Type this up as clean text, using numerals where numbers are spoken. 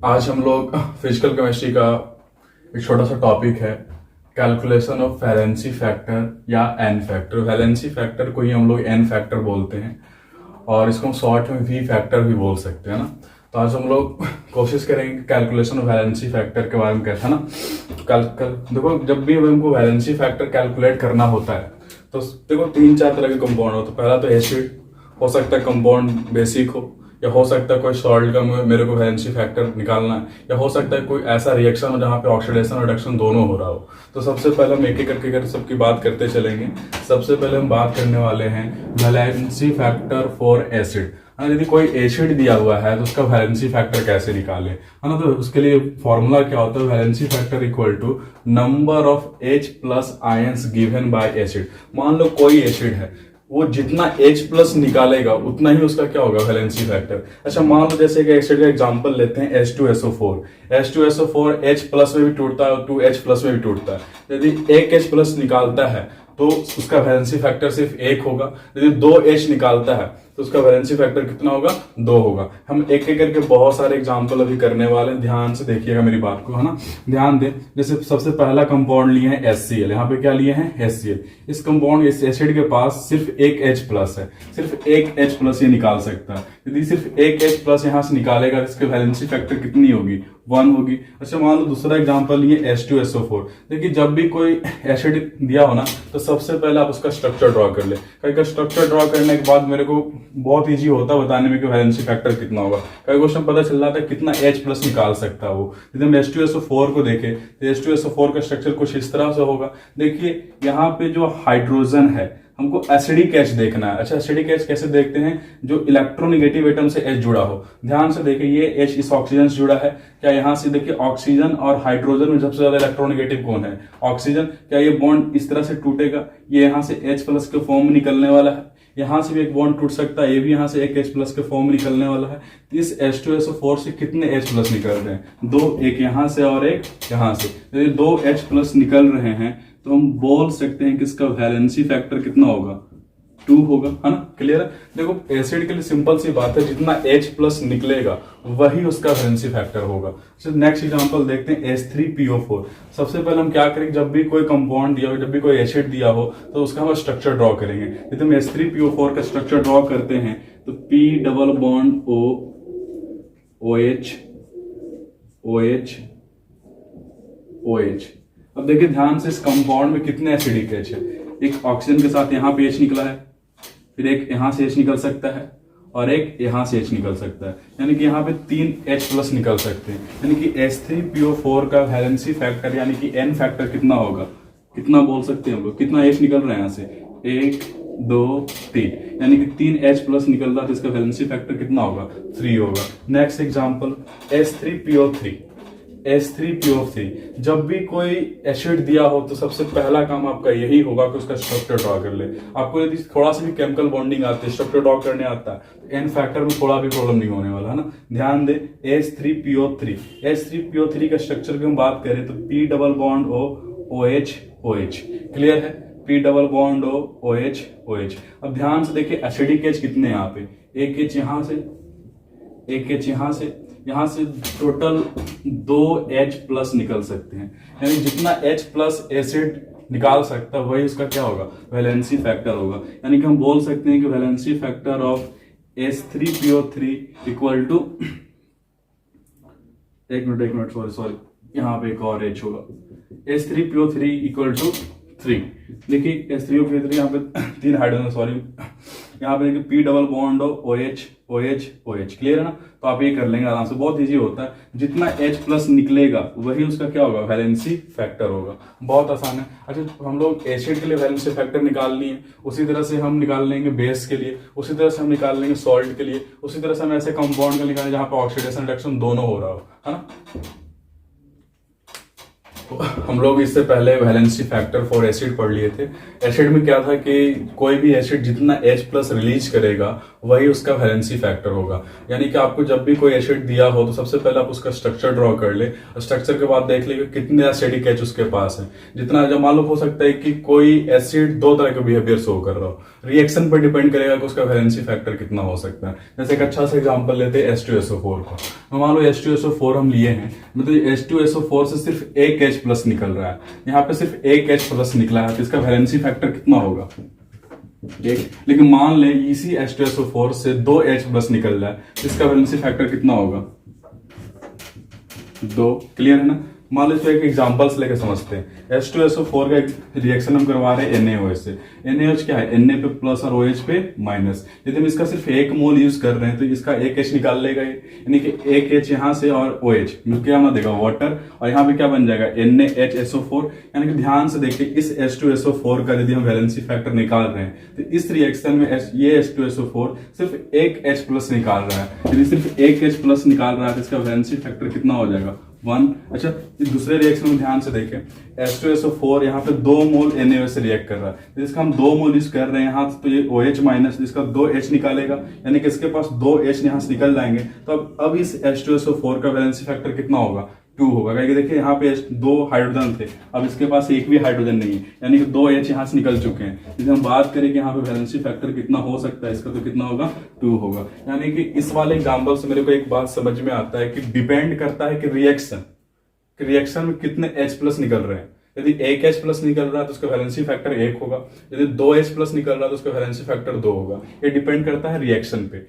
आज हम लोग फिजिकल केमिस्ट्री का एक छोटा सा टॉपिक है, कैलकुलेशन ऑफ वैलेंसी फैक्टर या एन फैक्टर। वैलेंसी फैक्टर को ही हम लोग एन फैक्टर बोलते हैं और इसको हम शॉर्ट में वी फैक्टर भी बोल सकते हैं ना। तो आज हम लोग कोशिश करेंगे कैलकुलेशन ऑफ वैलेंसी फैक्टर के बारे में कैसा ना। देखो, जब भी हमको वैलेंसी फैक्टर कैलकुलेट करना होता है तो देखो 3-4 तरह के कंपाउंड होते हैं। पहला तो एसिड हो सकता है, कंपाउंड बेसिक हो, या हो सकता है कोई सॉल्ट का मेरे को वैलेंसी फैक्टर निकालना है, या हो सकता है कोई ऐसा रिएक्शन हो जहाँ पे ऑक्सीडेशन और रिडक्शन दोनों हो रहा हो। तो सबसे पहले हम एक एक करके सबकी बात करते चलेंगे। सबसे पहले हम बात करने वाले हैं वैलेंसी फैक्टर फॉर एसिड। यदि कोई एसिड दिया हुआ है तो उसका वैलेंसी फैक्टर कैसे निकाले, है ना। तो उसके लिए फॉर्मूला क्या होता है, valency factor equal to number of H plus ions given by acid. मान लो कोई एसिड है, वो जितना H प्लस निकालेगा उतना ही उसका क्या होगा, वैलेंसी फैक्टर। अच्छा, मान लो जैसे कि एसिड का एग्जांपल लेते हैं H2SO4। H2SO4 H प्लस में भी टूटता है और 2H प्लस में भी टूटता है। यदि एक H प्लस निकालता है तो उसका वैलेंसी फैक्टर सिर्फ 1 होगा। यदि 2H निकालता है तो उसका वैलेंसी फैक्टर कितना होगा, 2 होगा। हम एक एक करके बहुत सारे एग्जांपल अभी करने वाले हैं, ध्यान से देखिएगा मेरी बात को, है ना। ध्यान दें, जैसे सबसे पहला कंपाउंड लिए हैं HCl। यहाँ पे क्या लिए हैं, HCl। इस कंपाउंड, इस एसिड के पास सिर्फ एक H प्लस है, सिर्फ एक H प्लस ये निकाल सकता है। यदि सिर्फ एक H प्लस यहाँ से निकालेगा तो इसकी वैलेंसी फैक्टर कितनी होगी, 1 होगी। अच्छा, मान लो दूसरा एग्जांपल लिए H2SO4। देखिए, जब भी कोई एसिड दिया हो ना तो सबसे पहले आप उसका स्ट्रक्चर ड्रॉ कर ले। कई स्ट्रक्चर ड्रॉ करने के बाद मेरे को बहुत इजी होता है बताने में कि वैलेंसी फैक्टर कितना होगा। कई क्वेश्चन पता चल जाता है कितना H प्लस निकाल सकता है वो। यदि हम H2SO4 को देखें तो H2SO4 का स्ट्रक्चर कुछ इस तरह से होगा। देखिए, यहाँ पे जो हाइड्रोजन है, हमको एसिडिक H देखना है। अच्छा, एसिडिक H कैसे देखते हैं, जो इलेक्ट्रोनेगेटिव एटम से H जुड़ा हो। ध्यान से देखिए, ये H इस ऑक्सीजन से जुड़ा है। क्या यहाँ से देखिए, ऑक्सीजन और हाइड्रोजन में सबसे ज्यादा इलेक्ट्रोनेगेटिव कौन है, ऑक्सीजन। क्या ये बॉन्ड इस तरह से टूटेगा, ये यहाँ से H प्लस के फॉर्म में निकलने वाला है। यहाँ से भी एक बॉन्ड टूट सकता है, ये भी यहाँ से एक H प्लस के फॉर्म में निकलने वाला है। तो इस H2SO4 से कितने H प्लस निकल रहे हैं, 2, एक यहाँ से और एक यहाँ से। यदि 2 H प्लस निकल रहे हैं तो हम बोल सकते हैं कि इसका वैलेंसी फैक्टर कितना होगा, 2 होगा, है ना। क्लियर है। देखो, एसिड के लिए सिंपल सी बात है, जितना H प्लस निकलेगा वही उसका वैलेंसी फैक्टर होगा। नेक्स्ट एग्जांपल देखते हैं H3PO4। सबसे पहले हम क्या करेंगे, जब भी कोई कंपाउंड दिया हो, जब भी कोई एसिड दिया हो तो उसका हम स्ट्रक्चर ड्रॉ करेंगे। यदि हम H3PO4 का स्ट्रक्चर ड्रॉ करते हैं तो P double bond O OH OH OH। अब देखिए ध्यान से, इस कंपाउंड में कितने एसिडिक H है। एक ऑक्सीजन के साथ यहाँ पे H निकला है, फिर एक यहाँ से H निकल सकता है और एक यहाँ से H निकल सकता है, यानी कि यहाँ पे 3 H प्लस निकल सकते हैं। यानी कि H3PO4 का वैलेंसी फैक्टर यानी कि N फैक्टर कितना होगा, कितना बोल सकते हैं हम लोग, कितना H निकल रहे हैं यहाँ से, 1 2 3, यानी कि 3 H प्लस निकल रहा है तो इसका वैलेंसी फैक्टर कितना होगा, 3 होगा। Next example H3PO3। जब भी कोई एसिड दिया हो तो सबसे पहला काम आपका यही होगा कि उसका स्ट्रक्चर ड्रॉ कर ले। आपको यदि थोड़ा सा भी केमिकल बॉन्डिंग आती है, स्ट्रक्चर ड्रॉ करने आता है, तो एन फैक्टर में थोड़ा भी प्रॉब्लम नहीं होने वाला, है ना। ध्यान दे, H3PO3 का स्ट्रक्चर की हम बात करें तो P double bond O OH OH। Clear है, P double bond O OH OH। अब ध्यान से देखिए, एसिडिक H कितने यहाँ पे, एक H यहाँ से, एक H यहाँ से टोटल 2 H प्लस निकल सकते हैं। यानी जितना H प्लस एसिड निकाल सकता है वही उसका क्या होगा, वैलेंसी फैक्टर होगा। यानी कि हम बोल सकते हैं कि valency factor of H3PO3 equal to, एक मिनट सॉरी, यहाँ पे एक और H होगा, H3PO3 इक्वल टू 3। देखिए H3PO3 यहाँ पे 3 हाइड्रोजन, सॉरी, यहाँ पे देखिए P double bond OH OH OH। Clear है ना। तो आप ये कर लेंगे आराम से, बहुत इजी होता है। जितना H प्लस निकलेगा वही उसका क्या होगा, वैलेंसी फैक्टर होगा। बहुत आसान है। अच्छा, हम लोग एसिड के लिए वैलेंसी फैक्टर निकाल लिए, उसी तरह से हम निकाल लेंगे बेस के लिए, उसी तरह से हम निकाल लेंगे सॉल्ट के लिए, उसी तरह से हम ऐसे कंपाउंड का निकालेंगे जहां पे ऑक्सीडेशन रिडक्शन दोनों हो रहा हो, है ना। हम लोग इससे पहले वैलेंसी फैक्टर फॉर एसिड पढ़ लिए थे। एसिड में क्या था कि कोई भी एसिड जितना H प्लस रिलीज करेगा वही उसका वैलेंसी फैक्टर होगा। यानी कि आपको जब भी कोई एसिड दिया हो तो सबसे पहले आप उसका स्ट्रक्चर ड्रॉ कर ले, स्ट्रक्चर के बाद देख ले कि कितने एसिडिक H उसके पास है। जितना जब मालूम हो सकता है कि कोई एसिड दो तरह के बिहेवियर शो कर रहा हो, रिएक्शन पर डिपेंड करेगा कि उसका वैलेंसी फैक्टर कितना हो सकता है। जैसे एक अच्छा सा एग्जांपल लेते हैं H2SO4 को। मान लो H2SO4 हम लिए हैं, मतलब H2SO4 से सिर्फ एक H प्लस निकल रहा है, यहाँ पे सिर्फ एक H प्लस निकला है, तो इसका वैलेंसी फैक्टर कितना होगा? एक। लेकिन मान ले इसी H2SO4 से दो H प्लस निकल रहा है, तो इसका वैलेंसी फैक्टर कितना होगा? दो। क्लियर है ना? मान लो एक एग्जांपल्स लेके समझते हैं। H2SO4 का एक रिएक्शन हम करवा रहे हैं NaOH से। NaOH क्या है? Na पे प्लस और OH पे माइनस। यदि हम इसका सिर्फ एक मोल यूज कर रहे हैं तो इसका एक H निकाल लेगा, यानी कि एक H यहाँ से और OH मिलकर हमें देगा वाटर, और यहाँ पे क्या बन जाएगा? NaHSO4। यानी कि ध्यान से देखिए, इस H2SO4 का यदि हम वैलेंसी फैक्टर निकाल रहे हैं तो इस रिएक्शन में ये H2SO4 सिर्फ एक H प्लस निकाल रहा है। यदि सिर्फ एक H प्लस निकाल रहा है तो इसका वैलेंसी फैक्टर कितना हो जाएगा? 1। अच्छा, इस दूसरे रिएक्शन में ध्यान से देखें, H2SO4 यहाँ पे 2 मोल NaOH से रिएक्ट कर रहा है, तो इसका हम 2 मोल यूज कर रहे हैं यहाँ, तो ये OH माइनस इसका 2 H निकालेगा, यानी कि इसके पास 2 H यहाँ से निकल जाएंगे। तो अब इस H2SO4 का वैलेंसी फैक्टर कितना होगा? 2 होगा। क्योंकि देखिए यहाँ पे 2 हाइड्रोजन थे, अब इसके पास एक भी हाइड्रोजन नहीं है, यानी कि 2 H यहाँ से निकल चुके हैं। यदि हम बात करें कि यहाँ पे वैलेंसी फैक्टर कितना हो सकता है इसका, तो कितना होगा? 2 होगा। यानी कि इस वाले एग्जाम्पल से मेरे को एक बात समझ में आता है कि डिपेंड करता है कि रिएक्शन में कितने H प्लस निकल रहे हैं। यदि एक H प्लस निकल रहा है तो उसका वैलेंसी फैक्टर 1 होगा, यदि 2 H प्लस निकल रहा है तो उसका वैलेंसी फैक्टर 2 होगा। ये डिपेंड करता है रिएक्शन पे।